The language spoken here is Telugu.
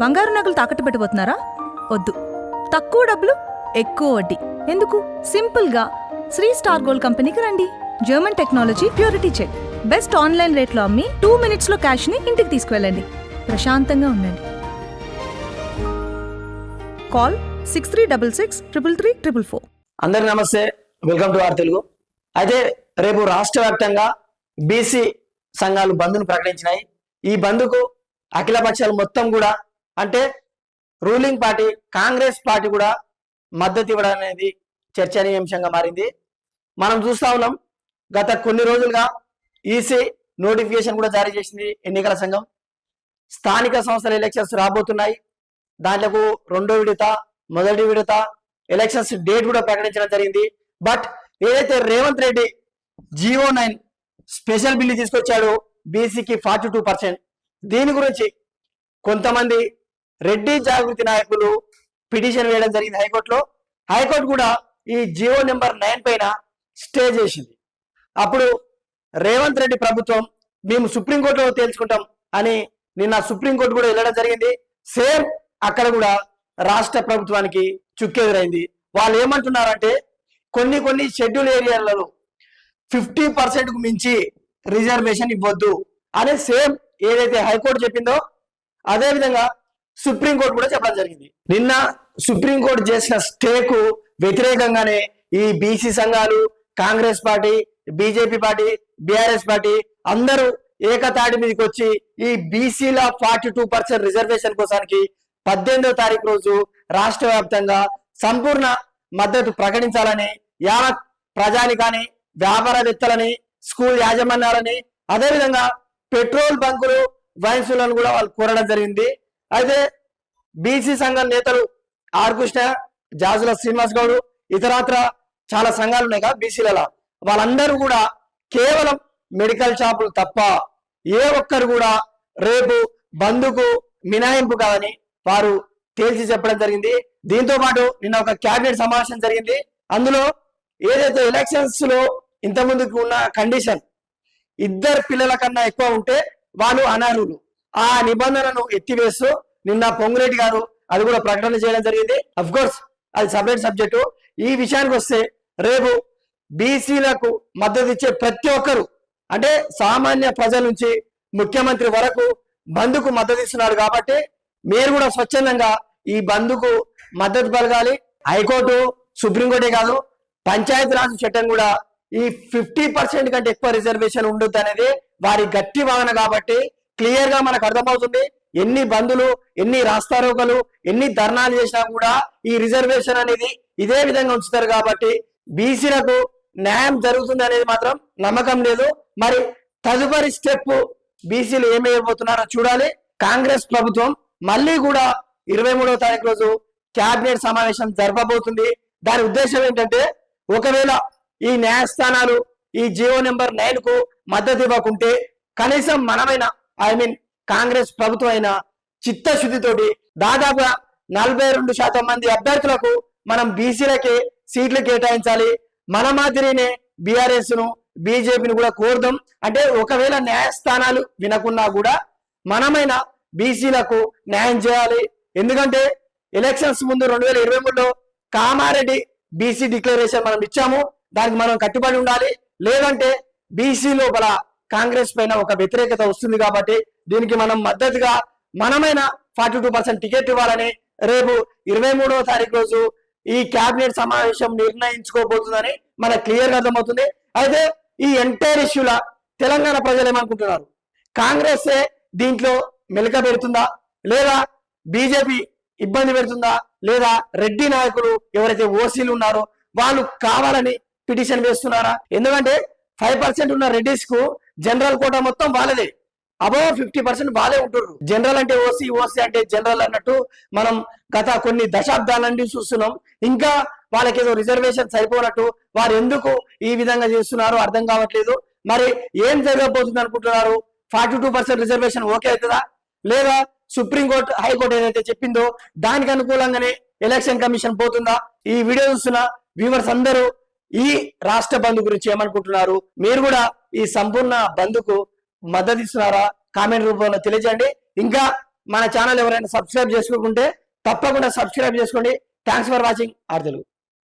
బంగారు నగలు తాకట్టు పెట్టబోతున్నారా? వద్దు. తక్కువ డబ్బులు, ఎక్కువ వడ్డీ ఎందుకు? సింపుల్గా శ్రీ స్టార్ గోల్డ్ కంపెనీకి రండి. German technology, purity check, best online రేట్లో అమ్మి 2 minutesలో క్యాష్ని ఇంటికి తీసుకువెళ్ళండి. ప్రశాంతంగా ఉండండి. కాల్ 6366 అందరికి నమస్తే, వెల్కమ్ టు ఆర్ తెలుగు. అయితే రేపు రాష్ట్ర వ్యాప్తంగా బీసీ సంఘాలు బంద్ను ప్రకటించినాయి. ఈ బంద్కు అఖిల పక్షాలు మొత్తం కూడా, అంటే రూలింగ్ పార్టీ కాంగ్రెస్ పార్టీ కూడా మద్దతు ఇవ్వడం అనేది చర్చనీయాంశంగా మారింది. మనం చూస్తా ఉన్నాం, గత కొన్ని రోజులుగా ఈసీ నోటిఫికేషన్ కూడా జారీ చేసింది. ఎన్నికల సంఘం స్థానిక సంస్థల ఎలక్షన్స్ రాబోతున్నాయి. దాంట్లో రెండో విడత, మొదటి విడత ఎలక్షన్స్ డేట్ కూడా ప్రకటించడం జరిగింది. బట్ ఏదైతే Revanth Reddy GO9 special bill తీసుకొచ్చాడో బీసీకి 42%, దీని గురించి కొంతమంది రెడ్డి జాగృతి నాయకులు పిటిషన్ వేయడం జరిగింది హైకోర్టులో. హైకోర్టు కూడా ఈ GO నెంబర్ 9 పైన స్టే చేసింది. అప్పుడు రేవంత్ రెడ్డి ప్రభుత్వం మేము సుప్రీంకోర్టులో తేల్చుకుంటాం అని నిన్న సుప్రీంకోర్టు కూడా వెళ్ళడం జరిగింది. సేమ్ అక్కడ కూడా రాష్ట్ర ప్రభుత్వానికి చుక్కెదురైంది. వాళ్ళు ఏమంటున్నారంటే కొన్ని షెడ్యూల్ ఏరియాలలో 50%కు మించి రిజర్వేషన్ ఇవ్వద్దు అనే సేమ్ ఏదైతే హైకోర్టు చెప్పిందో అదే విధంగా సుప్రీంకోర్టు కూడా చెప్పడం జరిగింది. నిన్న సుప్రీంకోర్టు చేసిన స్టేకు వ్యతిరేకంగానే ఈ బీసీ సంఘాలు, Congress party, BJP party, BRS party అందరూ ఏకతాటి మీదకి వచ్చి ఈ బీసీల 42% రిజర్వేషన్ కోసానికి 18వ తారీఖు రోజు రాష్ట్ర వ్యాప్తంగా సంపూర్ణ మద్దతు ప్రకటించాలని యావత్ ప్రజానికాని, వ్యాపారవేత్తలని, స్కూల్ యాజమాన్యాలని, అదేవిధంగా పెట్రోల్ బంకులు, వైన్సులను కూడా వాళ్ళు కోరడం జరిగింది. అయితే బీసీ సంఘం నేతలు ఆర్ కృష్ణ, జాజుల శ్రీనివాస్ గౌడ్, ఇతరత్ర చాలా సంఘాలు ఉన్నాయి కదా బీసీలలో, వాళ్ళందరూ కూడా కేవలం మెడికల్ షాపులు తప్ప ఏ ఒక్కరు కూడా రేపు బంద్కు మినహాయింపు కాదని వారు తేల్చి చెప్పడం జరిగింది. దీంతో పాటు నిన్న ఒక క్యాబినెట్ సమావేశం జరిగింది. అందులో ఏదైతే ఎలక్షన్స్ లో ఇంత ముందుకు ఉన్న కండిషన్ 2 పిల్లల కన్నా ఎక్కువ ఉంటే వాళ్ళు అనర్హులు, ఆ నిబంధనను ఎత్తివేస్తూ నిన్న పొంగులేటి గారు అది కూడా ప్రకటన చేయడం జరిగింది. అఫ్ కోర్స్ అది సపరేట్ సబ్జెక్టు. ఈ విషయానికి వస్తే రేపు బీసీలకు మద్దతు ఇచ్చే ప్రతి ఒక్కరు, అంటే సామాన్య ప్రజల నుంచి ముఖ్యమంత్రి వరకు బంద్కు మద్దతు ఇస్తున్నారు. కాబట్టి మీరు కూడా స్వచ్ఛందంగా ఈ బంద్కు మద్దతు పలకాలి. హైకోర్టు, సుప్రీంకోర్టే కాదు, పంచాయతీరాజ్ చట్టం కూడా ఈ 50% కంటే ఎక్కువ రిజర్వేషన్ ఉండొద్దు అనేది వారి గట్టి వాదన. కాబట్టి క్లియర్ గా మనకు అర్థమవుతుంది, ఎన్ని బంధులు, ఎన్ని రాస్తారోకలు, ఎన్ని ధర్నాలు చేసినా కూడా ఈ రిజర్వేషన్ అనేది ఇదే విధంగా ఉంచుతారు. కాబట్టి బీసీలకు న్యాయం జరుగుతుంది అనేది మాత్రం నమ్మకం లేదు. మరి తదుపరి స్టెప్ బీసీలు ఏమైపోతున్నారో చూడాలి. కాంగ్రెస్ ప్రభుత్వం మళ్ళీ కూడా 23వ తారీఖు రోజు క్యాబినెట్ సమావేశం జరపబోతుంది. దాని ఉద్దేశం ఏంటంటే, ఒకవేళ ఈ న్యాయస్థానాలు ఈ GO నెంబర్ 9కు మద్దతు ఇవ్వకుంటే కనీసం మనమైనా, కాంగ్రెస్ ప్రభుత్వం అయినా చిత్తశుద్ధితోటి దాదాపుగా 42% మంది అభ్యర్థులకు మనం బీసీలకే సీట్లు కేటాయించాలి. మన మాదిరినే బీఆర్ఎస్ ను, బీజేపీని కూడా కోరుదాం. అంటే ఒకవేళ న్యాయస్థానాలు వినకున్నా కూడా మనమైనా బీసీలకు న్యాయం చేయాలి. ఎందుకంటే ఎలక్షన్స్ ముందు 2023లో కామారెడ్డి బీసీ డిక్లరేషన్ మనం ఇచ్చాము, దానికి మనం కట్టుబడి ఉండాలి. లేదంటే బీసీ లోపల కాంగ్రెస్ పైన ఒక వ్యతిరేకత వస్తుంది. కాబట్టి దీనికి మనం మద్దతుగా మనమైనా 42% టికెట్ ఇవ్వాలని రేపు 23వ తారీఖు రోజు ఈ క్యాబినెట్ సమావేశం నిర్ణయించుకోబోతుందని మనకు క్లియర్ గా అర్థమవుతుంది. అయితే ఈ ఎంటైర్ ఇష్యూల తెలంగాణ ప్రజలు ఏమనుకుంటున్నారు? కాంగ్రెస్ దీంట్లో మెలక పెడుతుందా, లేదా బీజేపీ ఇబ్బంది పెడుతుందా, లేదా రెడ్డి నాయకులు ఎవరైతే ఓసీలు ఉన్నారో వాళ్ళు కావాలని పిటిషన్ వేస్తున్నారా? ఎందుకంటే 5% ఉన్న రెడ్డిస్ కు జనరల్ కోటా మొత్తం వాళ్ళదే, అబౌవ్ 50% వాళ్ళే ఉంటున్నారు. జనరల్ అంటే ఓసీ, ఓసీ అంటే జనరల్ అన్నట్టు మనం గత కొన్ని దశాబ్దాల నుండి చూస్తున్నాం. ఇంకా వాళ్ళకి ఏదో రిజర్వేషన్ సరిపోనట్టు వారు ఎందుకు ఈ విధంగా చేస్తున్నారో అర్థం కావట్లేదు. మరి ఏం జరగబోతుంది అనుకుంటున్నారు? 42% రిజర్వేషన్ ఓకే అవుతుందా, లేదా సుప్రీంకోర్టు, హైకోర్టు ఏదైతే చెప్పిందో దానికి అనుకూలంగానే ఎలక్షన్ కమిషన్ పోతుందా? ఈ వీడియో చూస్తున్న వ్యూవర్స్ అందరూ ఈ రాష్ట్ర బంద్ గురించి ఏమనుకుంటున్నారు? మీరు కూడా ఈ సంపూర్ణ బంద్కు మద్దతు ఇస్తున్నారా? కామెంట్ రూపంలో తెలియజేయండి. ఇంకా మన ఛానల్ ఎవరైనా సబ్స్క్రైబ్ చేసుకోకుంటే తప్పకుండా సబ్స్క్రైబ్ చేసుకోండి. Thanks for watching R Telugu.